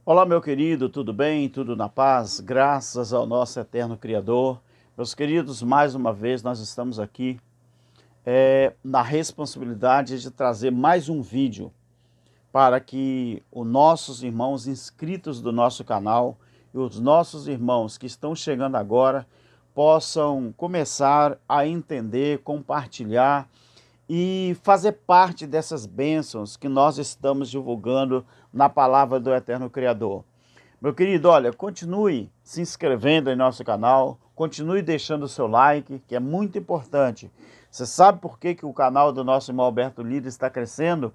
Olá, meu querido, tudo bem? Tudo na paz? Graças ao nosso eterno Criador. Meus queridos, mais uma vez nós estamos aqui na responsabilidade de trazer mais um vídeo para que os nossos irmãos inscritos do nosso canal e os nossos irmãos que estão chegando agora possam começar a entender, compartilhar e fazer parte dessas bênçãos que nós estamos divulgando na palavra do eterno Criador. Meu querido, olha, continue se inscrevendo em nosso canal, continue deixando o seu like, que é muito importante. Você sabe por que o canal do nosso irmão Alberto Lira está crescendo?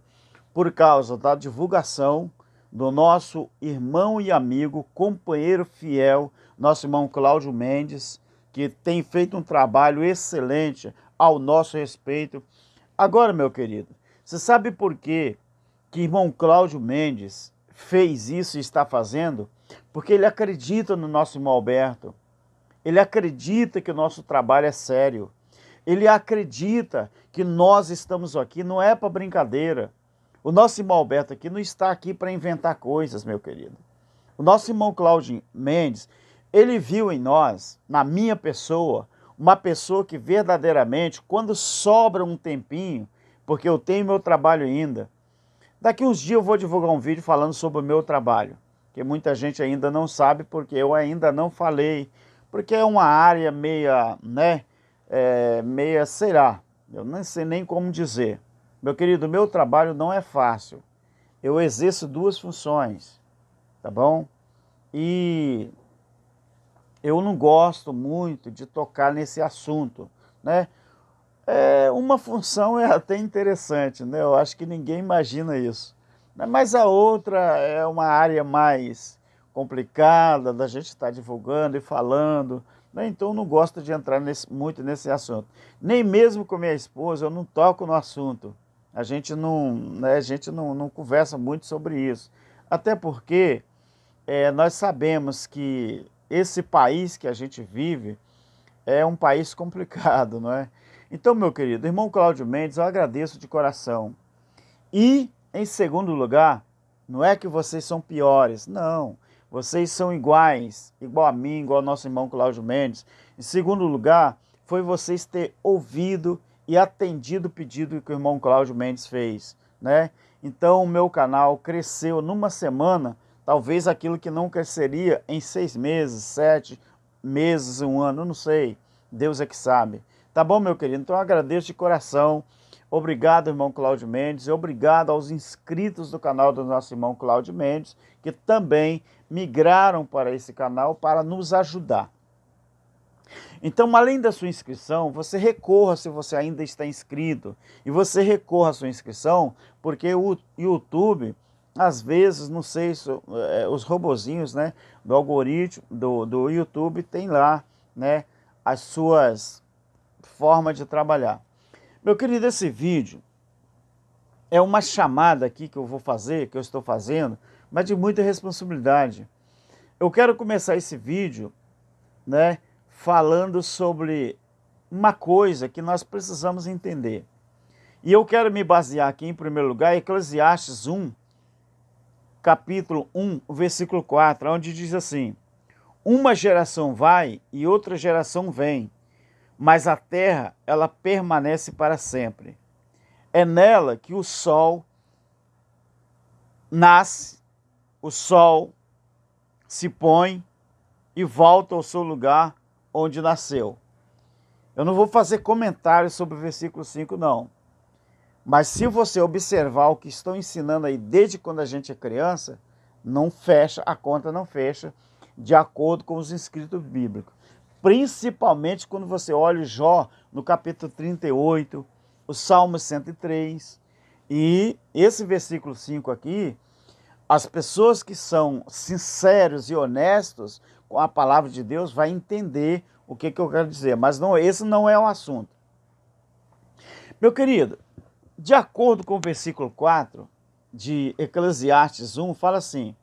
Por causa da divulgação do nosso irmão e amigo, companheiro fiel, nosso irmão Cláudio Mendes, que tem feito um trabalho excelente ao nosso respeito. Agora, meu querido, você sabe por que irmão Cláudio Mendes fez isso e está fazendo? Porque ele acredita no nosso irmão Alberto. Ele acredita que o nosso trabalho é sério. Ele acredita que nós estamos aqui, não é para brincadeira. O nosso irmão Alberto aqui não está aqui para inventar coisas, meu querido. O nosso irmão Cláudio Mendes, ele viu em nós, na minha pessoa, uma pessoa que verdadeiramente, quando sobra um tempinho, porque eu tenho meu trabalho ainda, daqui uns dias eu vou divulgar um vídeo falando sobre o meu trabalho, que muita gente ainda não sabe, porque eu ainda não falei, porque é uma área meia, né, meia, sei lá, eu não sei nem como dizer. Meu querido, meu trabalho não é fácil. Eu exerço duas funções, tá bom? E eu não gosto muito de tocar nesse assunto, né? Uma função é até interessante, né? Eu acho que ninguém imagina isso. Mas a outra é uma área mais complicada, da gente estar divulgando e falando, né? Então eu não gosto de entrar muito nesse assunto. Nem mesmo com minha esposa eu não toco no assunto. A gente não, né, não conversa muito sobre isso. Até porque nós sabemos que esse país que a gente vive é um país complicado, não é? Então, meu querido, irmão Cláudio Mendes, eu agradeço de coração. E, em segundo lugar, não é que vocês são piores, não. Vocês são iguais, igual a mim, igual ao nosso irmão Cláudio Mendes. Em segundo lugar, foi vocês ter ouvido e atendido o pedido que o irmão Cláudio Mendes fez, né? Então, o meu canal cresceu numa semana, talvez aquilo que não cresceria em 6 meses, 7 meses, um ano, não sei. Deus é que sabe. Tá bom, meu querido? Então, eu agradeço de coração. Obrigado, irmão Cláudio Mendes, e obrigado aos inscritos do canal do nosso irmão Cláudio Mendes, que também migraram para esse canal para nos ajudar. Então, além da sua inscrição, você recorra, se você ainda está inscrito, e você recorra à sua inscrição, porque o YouTube, às vezes, não sei, os robozinhos, né, do algoritmo do YouTube tem lá, né, as suas formas de trabalhar. Meu querido, esse vídeo é uma chamada aqui que eu vou fazer, que eu estou fazendo, mas de muita responsabilidade. Eu quero começar esse vídeo, né, falando sobre uma coisa que nós precisamos entender. E eu quero me basear aqui, em primeiro lugar, em Eclesiastes 1, capítulo 1, versículo 4, onde diz assim: uma geração vai e outra geração vem, mas a terra, ela permanece para sempre. É nela que o sol nasce, o sol se põe e volta ao seu lugar onde nasceu. Eu não vou fazer comentários sobre o versículo 5, não. Mas se você observar o que estão ensinando aí desde quando a gente é criança, não fecha, a conta não fecha de acordo com os escritos bíblicos. Principalmente quando você olha o Jó no capítulo 38, o Salmo 103, e esse versículo 5 aqui, as pessoas que são sinceros e honestos com a palavra de Deus vai entender o que eu quero dizer, mas não, esse não é o assunto. Meu querido, de acordo com o versículo 4 de Eclesiastes 1, fala assim: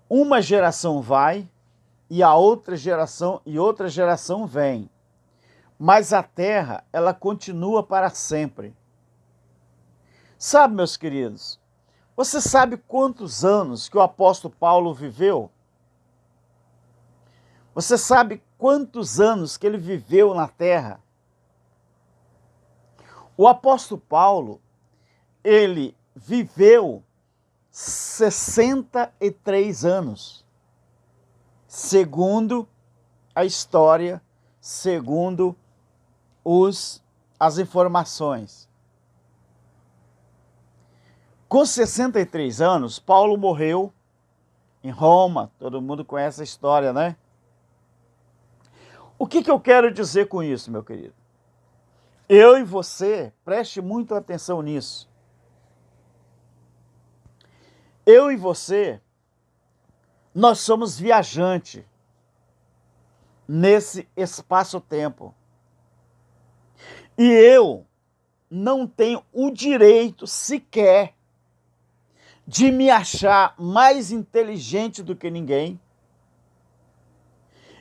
uma geração vai e outra geração vem, mas a terra, ela continua para sempre. Sabe, meus queridos, Você sabe quantos anos que o apóstolo Paulo viveu? Você sabe quantos anos que ele viveu na terra? O apóstolo Paulo, ele viveu 63 anos, segundo a história, segundo as informações. Com 63 anos, Paulo morreu em Roma. Todo mundo conhece a história, né? O que eu quero dizer com isso, meu querido? Eu e você, preste muita atenção nisso. Eu e você, nós somos viajantes nesse espaço-tempo. E eu não tenho o direito sequer de me achar mais inteligente do que ninguém.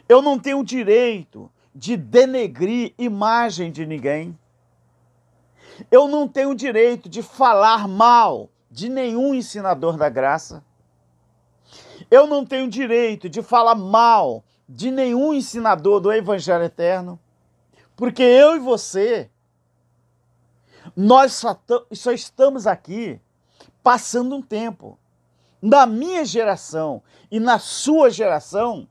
Eu não tenho o direito de denegrir imagem de ninguém. Eu não tenho o direito de falar mal de nenhum ensinador da graça. Eu não tenho o direito de falar mal de nenhum ensinador do Evangelho Eterno. Porque eu e você, nós só estamos aqui passando um tempo. Na minha geração e na sua geração,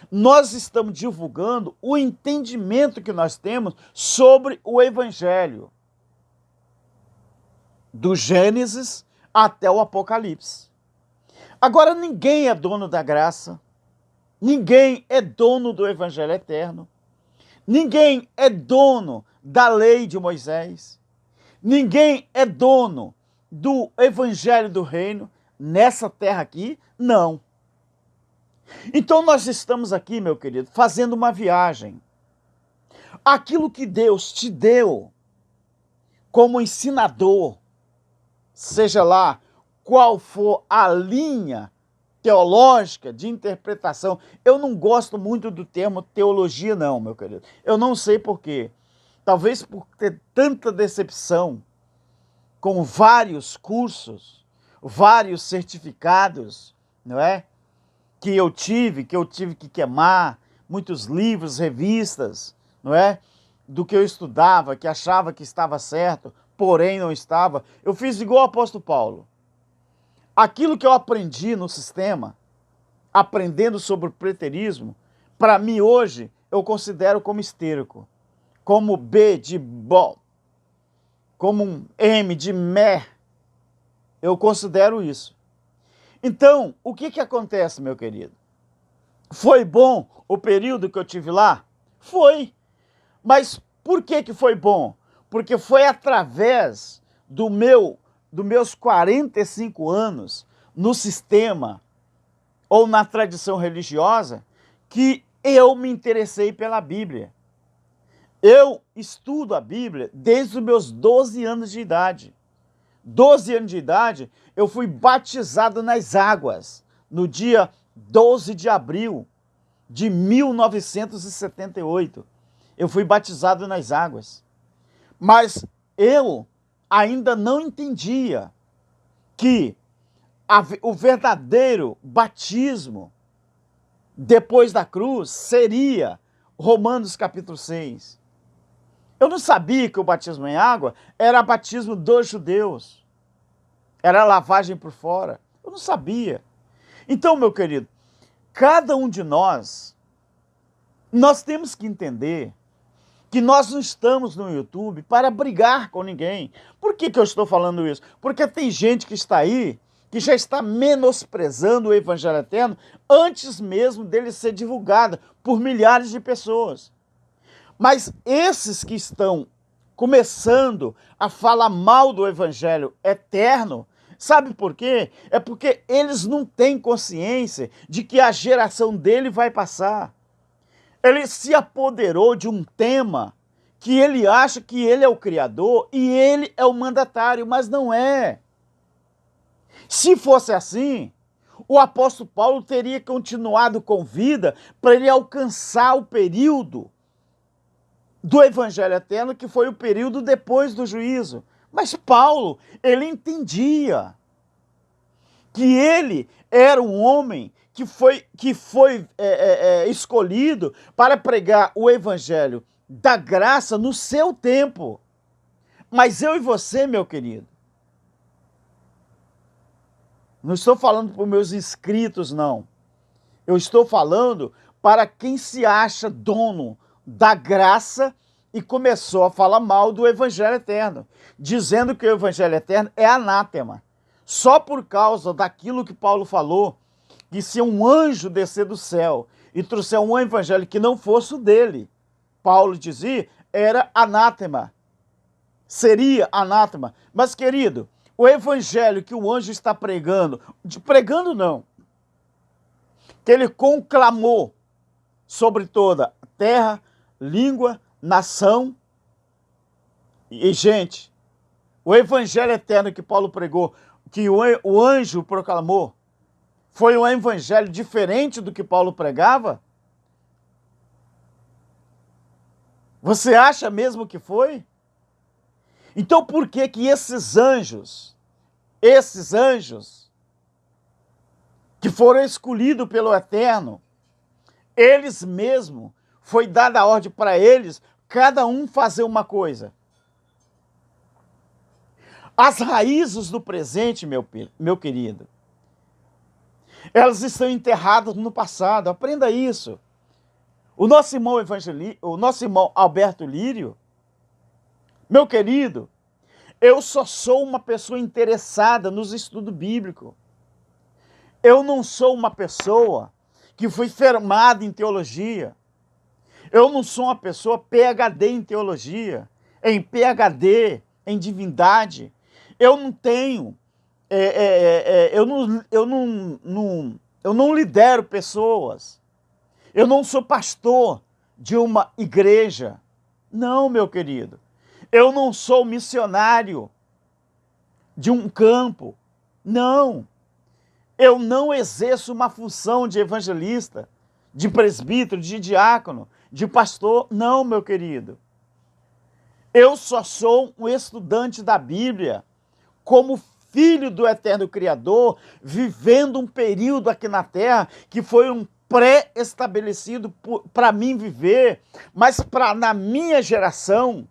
nós estamos divulgando o entendimento que nós temos sobre o Evangelho. Do Gênesis até o Apocalipse. Agora, ninguém é dono da graça. Ninguém é dono do Evangelho Eterno. Ninguém é dono da lei de Moisés. Ninguém é dono do Evangelho do Reino. Nessa terra aqui, não. Então nós estamos aqui, meu querido, fazendo uma viagem. Aquilo que Deus te deu como ensinador, seja lá qual for a linha teológica de interpretação. Eu não gosto muito do termo teologia não, meu querido. Eu não sei por quê. Talvez por ter tanta decepção com vários cursos, vários certificados, não é? Que eu tive que queimar, muitos livros, revistas, não é? Do que eu estudava, que achava que estava certo, porém não estava. Eu fiz igual o apóstolo Paulo. Aquilo que eu aprendi no sistema, aprendendo sobre o preterismo, para mim hoje eu considero como esterco, como B de bom, como um M de mé. Eu considero isso. Então, o que acontece, meu querido? Foi bom o período que eu tive lá? Foi. Mas por que foi bom? Porque foi através dos meus 45 anos no sistema ou na tradição religiosa que eu me interessei pela Bíblia. Eu estudo a Bíblia desde os meus 12 anos de idade. 12 anos de idade, eu fui batizado nas águas no dia 12 de abril de 1978. Eu fui batizado nas águas. Mas eu ainda não entendia que o verdadeiro batismo depois da cruz seria Romanos capítulo 6. Eu não sabia que o batismo em água era batismo dos judeus. Era lavagem por fora. Eu não sabia. Então, meu querido, cada um de nós temos que entender que nós não estamos no YouTube para brigar com ninguém. Por que eu estou falando isso? Porque tem gente que está aí, que já está menosprezando o Evangelho Eterno antes mesmo dele ser divulgado por milhares de pessoas. Mas esses que estão começando a falar mal do Evangelho Eterno, sabe por quê? É porque eles não têm consciência de que a geração dele vai passar. Ele se apoderou de um tema que ele acha que ele é o criador e ele é o mandatário, mas não é. Se fosse assim, o apóstolo Paulo teria continuado com vida para ele alcançar o período do Evangelho Eterno, que foi o período depois do juízo. Mas Paulo, ele entendia que ele era um homem que foi escolhido para pregar o evangelho da graça no seu tempo. Mas eu e você, meu querido, não estou falando para os meus inscritos, não. Eu estou falando para quem se acha dono da graça e começou a falar mal do evangelho eterno, dizendo que o evangelho eterno é anátema. Só por causa daquilo que Paulo falou, que se um anjo descer do céu e trouxer um evangelho que não fosse o dele, Paulo dizia, era anátema. Seria anátema. Mas, querido, o evangelho que o anjo está pregando não, que ele conclamou sobre toda a terra, língua, nação e gente, o evangelho eterno que Paulo pregou, que o anjo proclamou, foi um evangelho diferente do que Paulo pregava? Você acha mesmo que foi? Então por que que esses anjos que foram escolhidos pelo Eterno, eles mesmos, foi dada a ordem para eles, cada um fazer uma coisa? As raízes do presente, meu querido, elas estão enterradas no passado, aprenda isso. O nosso irmão Alberto Lírio, meu querido, eu só sou uma pessoa interessada nos estudos bíblicos. Eu não sou uma pessoa que foi formada em teologia. Eu não sou uma pessoa PhD em teologia, em PhD, em divindade. Eu não tenho, eu não lidero pessoas. Eu não sou pastor de uma igreja. Não, meu querido. Eu não sou missionário de um campo. Não. Eu não exerço uma função de evangelista, de presbítero, de diácono, de pastor. Não, meu querido. Eu só sou um estudante da Bíblia, como filho do eterno Criador, vivendo um período aqui na Terra que foi um pré-estabelecido para mim viver, mas na minha geração,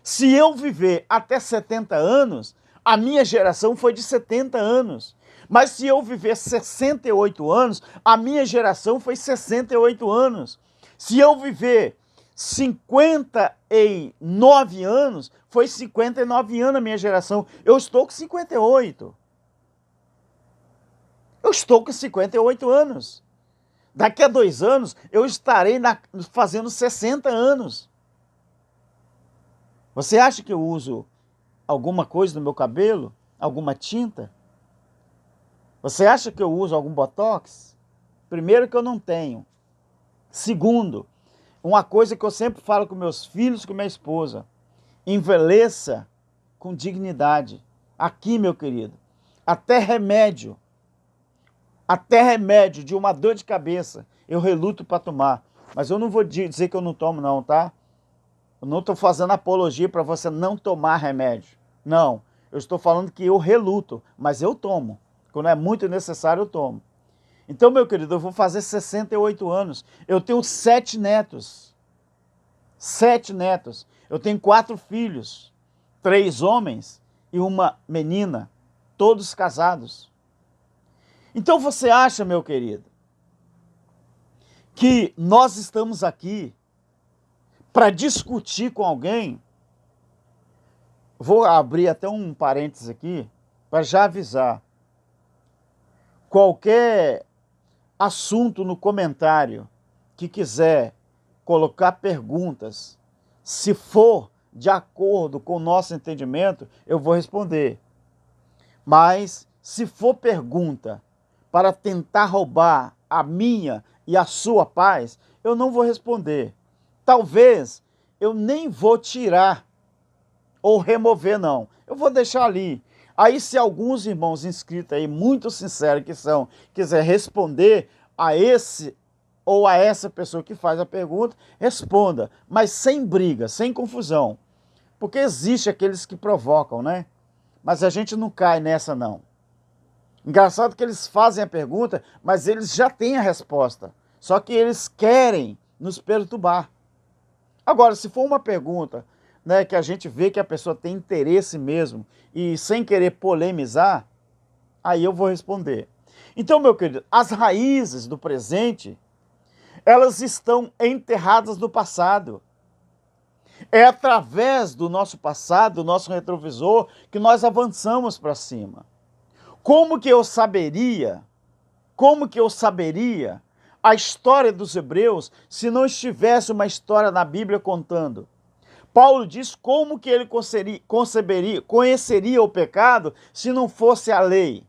se eu viver até 70 anos, a minha geração foi de 70 anos. Mas se eu viver 68 anos, a minha geração foi 68 anos. Se eu viver 59 anos, foi 59 anos a minha geração. Eu estou com 58. Eu estou com 58 anos. Daqui a 2 anos, eu estarei fazendo 60 anos. Você acha que eu uso alguma coisa no meu cabelo? Alguma tinta? Você acha que eu uso algum botox? Primeiro, que eu não tenho. Segundo, uma coisa que eu sempre falo com meus filhos, com minha esposa: envelheça com dignidade. Aqui, meu querido, até remédio de uma dor de cabeça, eu reluto para tomar. Mas eu não vou dizer que eu não tomo não, tá? Eu não estou fazendo apologia para você não tomar remédio. Não, eu estou falando que eu reluto, mas eu tomo. Quando é muito necessário, eu tomo. Então, meu querido, eu vou fazer 68 anos. Eu tenho 7 netos. 7 netos. Eu tenho 4 filhos. 3 homens e uma menina. Todos casados. Então, você acha, meu querido, que nós estamos aqui para discutir com alguém? Vou abrir até um parênteses aqui para já avisar. Qualquer assunto no comentário que quiser colocar perguntas, se for de acordo com o nosso entendimento, eu vou responder. Mas se for pergunta para tentar roubar a minha e a sua paz, eu não vou responder. Talvez eu nem vou tirar ou remover, não. Eu vou deixar ali. Aí, se alguns irmãos inscritos aí, muito sinceros que são, quiser responder a esse ou a essa pessoa que faz a pergunta, responda, mas sem briga, sem confusão. Porque existe aqueles que provocam, né? Mas a gente não cai nessa, não. Engraçado que eles fazem a pergunta, mas eles já têm a resposta. Só que eles querem nos perturbar. Agora, se for uma pergunta, né, que a gente vê que a pessoa tem interesse mesmo e sem querer polemizar, aí eu vou responder. Então, meu querido, as raízes do presente, elas estão enterradas no passado. É através do nosso passado, do nosso retrovisor, que nós avançamos para cima. Como que eu saberia a história dos hebreus se não estivesse uma história na Bíblia contando? Paulo diz como que ele conheceria o pecado se não fosse a lei.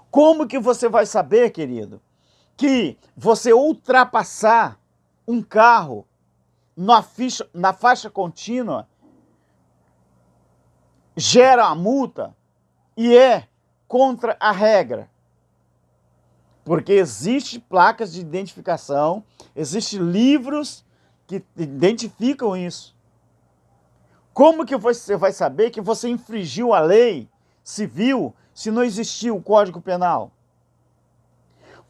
Como que você vai saber, querido, que você ultrapassar um carro na faixa contínua gera a multa e é contra a regra? Porque existem placas de identificação, existem livros que identificam isso. Como que você vai saber que você infringiu a lei civil se não existia o Código Penal?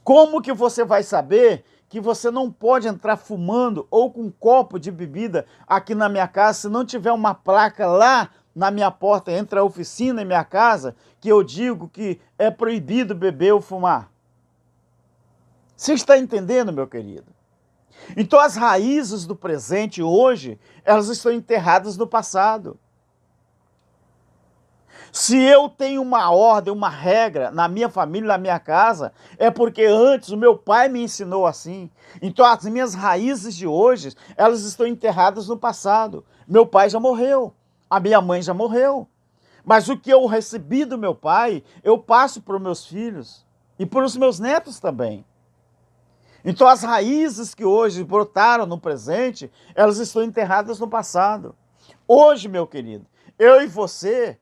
Como que você vai saber que você não pode entrar fumando ou com um copo de bebida aqui na minha casa se não tiver uma placa lá na minha porta entre a oficina e minha casa que eu digo que é proibido beber ou fumar? Você está entendendo, meu querido? Então as raízes do presente hoje, elas estão enterradas no passado. Se eu tenho uma ordem, uma regra na minha família, na minha casa, é porque antes o meu pai me ensinou assim. Então as minhas raízes de hoje, elas estão enterradas no passado. Meu pai já morreu, a minha mãe já morreu. Mas o que eu recebi do meu pai, eu passo para os meus filhos e para os meus netos também. Então as raízes que hoje brotaram no presente, elas estão enterradas no passado. Hoje, meu querido, eu e você,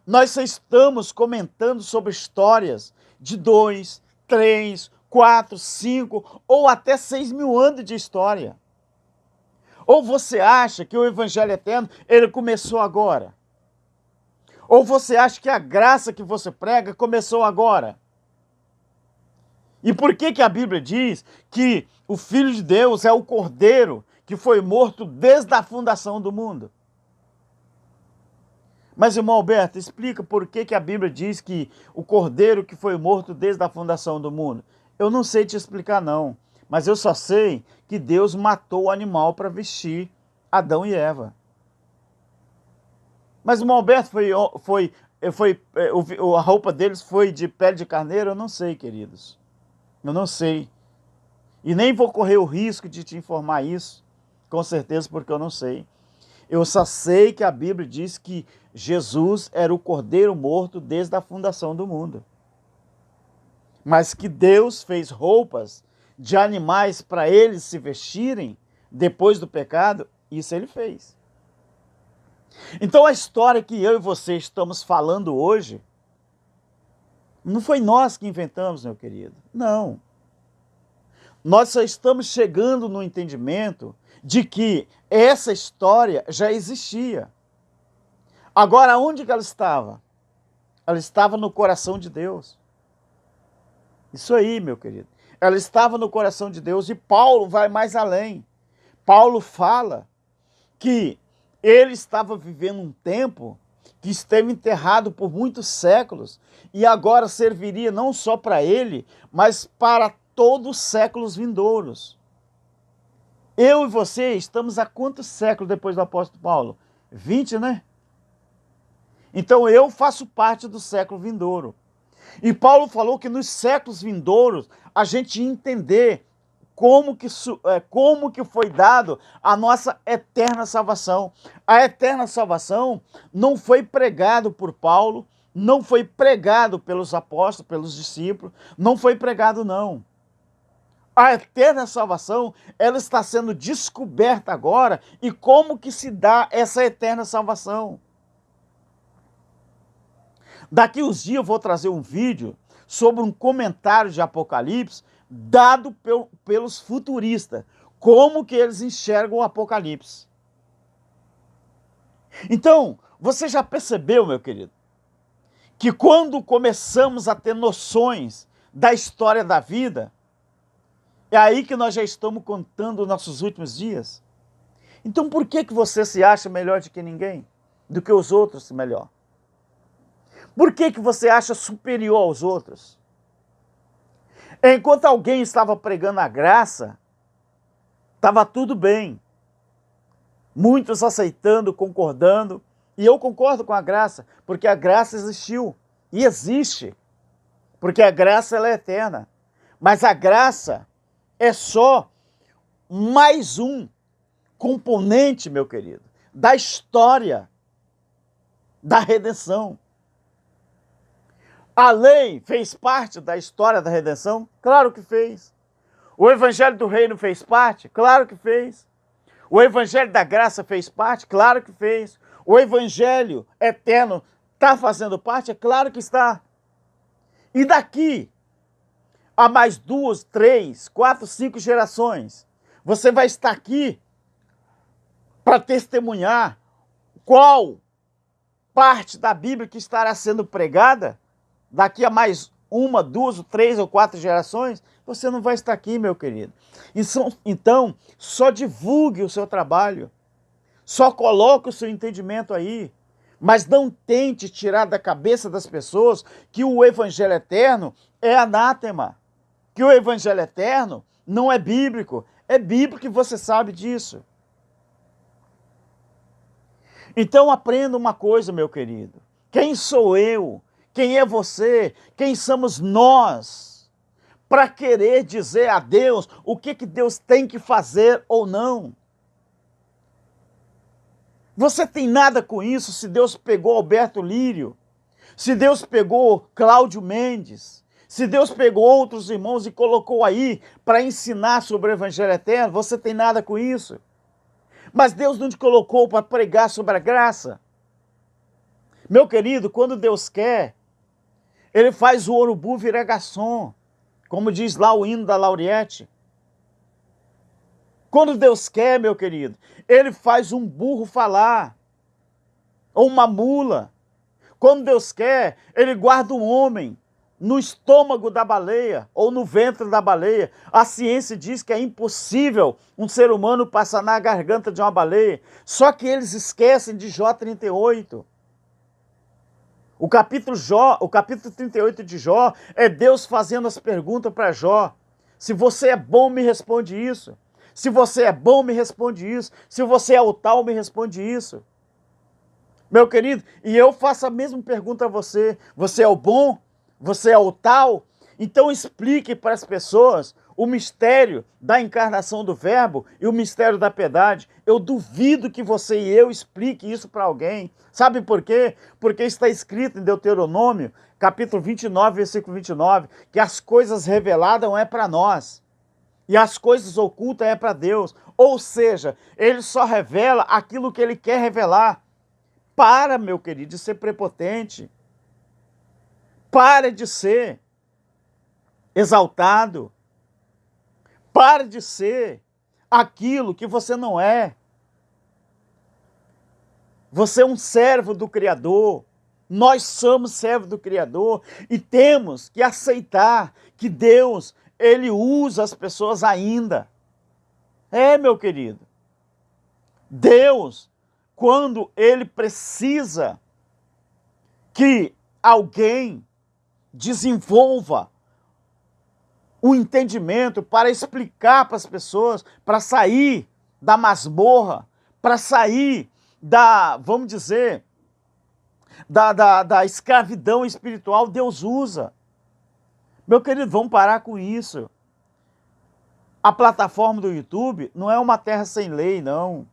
nós só estamos comentando sobre histórias de 2, 3, 4, 5 ou até 6 mil anos de história. Ou você acha que o Evangelho Eterno, ele começou agora? Ou você acha que a graça que você prega começou agora? E por que a Bíblia diz que o Filho de Deus é o Cordeiro que foi morto desde a fundação do mundo? Mas, irmão Alberto, explica por que a Bíblia diz que o Cordeiro que foi morto desde a fundação do mundo. Eu não sei te explicar não, mas eu só sei que Deus matou o animal para vestir Adão e Eva. Mas o irmão Alberto a roupa deles foi de pele de carneiro? Eu não sei, queridos. Eu não sei. E nem vou correr o risco de te informar isso, com certeza, porque eu não sei. Eu só sei que a Bíblia diz que Jesus era o Cordeiro morto desde a fundação do mundo. Mas que Deus fez roupas de animais para eles se vestirem depois do pecado, isso ele fez. Então a história que eu e você estamos falando hoje, não foi nós que inventamos, meu querido. Não. Nós só estamos chegando no entendimento de que essa história já existia. Agora, onde que ela estava? Ela estava no coração de Deus. Isso aí, meu querido. Ela estava no coração de Deus e Paulo vai mais além. Paulo fala que ele estava vivendo um tempo que esteve enterrado por muitos séculos e agora serviria não só para ele, mas para todos os séculos vindouros. Eu e você estamos há quantos séculos depois do apóstolo Paulo? 20, né? Então eu faço parte do século vindouro. E Paulo falou que nos séculos vindouros a gente ia entender como que foi dado a nossa eterna salvação. A eterna salvação não foi pregado por Paulo, não foi pregado pelos apóstolos, pelos discípulos, não foi pregado não. A eterna salvação, ela está sendo descoberta agora. E como que se dá essa eterna salvação? Daqui uns dias eu vou trazer um vídeo sobre um comentário de Apocalipse dado pelos futuristas. Como que eles enxergam o Apocalipse. Então, você já percebeu, meu querido, que quando começamos a ter noções da história da vida, é aí que nós já estamos contando os nossos últimos dias. Então por que você se acha melhor do que ninguém? Do que os outros melhor? Por que você acha superior aos outros? Enquanto alguém estava pregando a graça, estava tudo bem. Muitos aceitando, concordando. E eu concordo com a graça, porque a graça existiu. E existe. Porque a graça ela é eterna. Mas a graça é só mais um componente, meu querido, da história da redenção. A lei fez parte da história da redenção? Claro que fez. O evangelho do reino fez parte? Claro que fez. O evangelho da graça fez parte? Claro que fez. O evangelho eterno está fazendo parte? É claro que está. E daqui a mais 2, 3, 4, 5 gerações, você vai estar aqui para testemunhar qual parte da Bíblia que estará sendo pregada daqui a mais 1, 2, 3 ou 4 gerações, você não vai estar aqui, meu querido. Então, só divulgue o seu trabalho, só coloque o seu entendimento aí, mas não tente tirar da cabeça das pessoas que o evangelho eterno é anátema, que o evangelho eterno não é bíblico. É bíblico e você sabe disso. Então aprenda uma coisa, meu querido. Quem sou eu? Quem é você? Quem somos nós? Para querer dizer a Deus o que Deus tem que fazer ou não. Você tem nada com isso se Deus pegou Alberto Lírio, se Deus pegou Cláudio Mendes, se Deus pegou outros irmãos e colocou aí para ensinar sobre o Evangelho Eterno, você tem nada com isso. Mas Deus não te colocou para pregar sobre a graça. Meu querido, quando Deus quer, Ele faz o urubu virar garçom, como diz lá o hino da Lauriette. Quando Deus quer, meu querido, Ele faz um burro falar, ou uma mula. Quando Deus quer, Ele guarda um homem no estômago da baleia, ou no ventre da baleia. A ciência diz que é impossível um ser humano passar na garganta de uma baleia. Só que eles esquecem de Jó 38. O capítulo 38 de Jó é Deus fazendo as perguntas para Jó. Se você é bom, me responde isso. Se você é bom, me responde isso. Se você é o tal, me responde isso. Meu querido, e eu faço a mesma pergunta a você. Você é o bom? Você é o tal? Então explique para as pessoas o mistério da encarnação do verbo e o mistério da piedade. Eu duvido que você e eu explique isso para alguém. Sabe por quê? Porque está escrito em Deuteronômio, capítulo 29, versículo 29, que as coisas reveladas não é para nós. E as coisas ocultas é para Deus. Ou seja, Ele só revela aquilo que Ele quer revelar. Para, meu querido, de ser prepotente. Para de ser exaltado. Para de ser aquilo que você não é. Você é um servo do Criador. Nós somos servos do Criador e temos que aceitar que Deus, Ele usa as pessoas ainda. É, meu querido. Deus, quando Ele precisa que alguém desenvolva o entendimento para explicar para as pessoas, para sair da masmorra, para sair da, vamos dizer, da escravidão espiritual, Deus usa. Meu querido, vamos parar com isso. A plataforma do YouTube não é uma terra sem lei, não.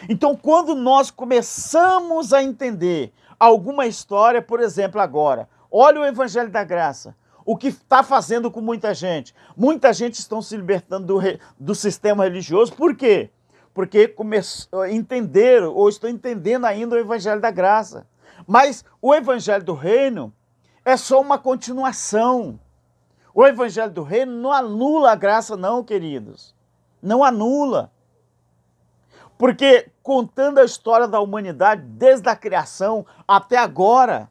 Então, quando nós começamos a entender alguma história, por exemplo, agora, olha o Evangelho da Graça, o que está fazendo com muita gente. Muita gente está se libertando do sistema religioso. Por quê? Porque entenderam, ou estão entendendo ainda o Evangelho da Graça. Mas o Evangelho do Reino é só uma continuação. O Evangelho do Reino não anula a graça, não, queridos. Não anula. Porque contando a história da humanidade, desde a criação até agora,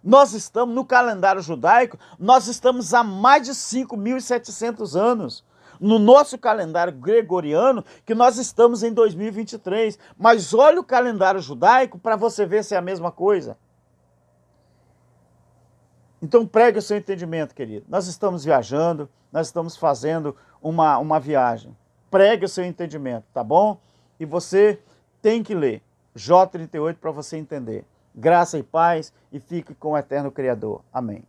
nós estamos no calendário judaico, nós estamos há mais de 5.700 anos. No nosso calendário gregoriano, que nós estamos em 2023. Mas olha o calendário judaico para você ver se é a mesma coisa. Então pregue o seu entendimento, querido. Nós estamos viajando, nós estamos fazendo uma viagem. Pregue o seu entendimento, tá bom? E você tem que ler Jó 38 para você entender. Graça e paz, e fique com o eterno Criador. Amém.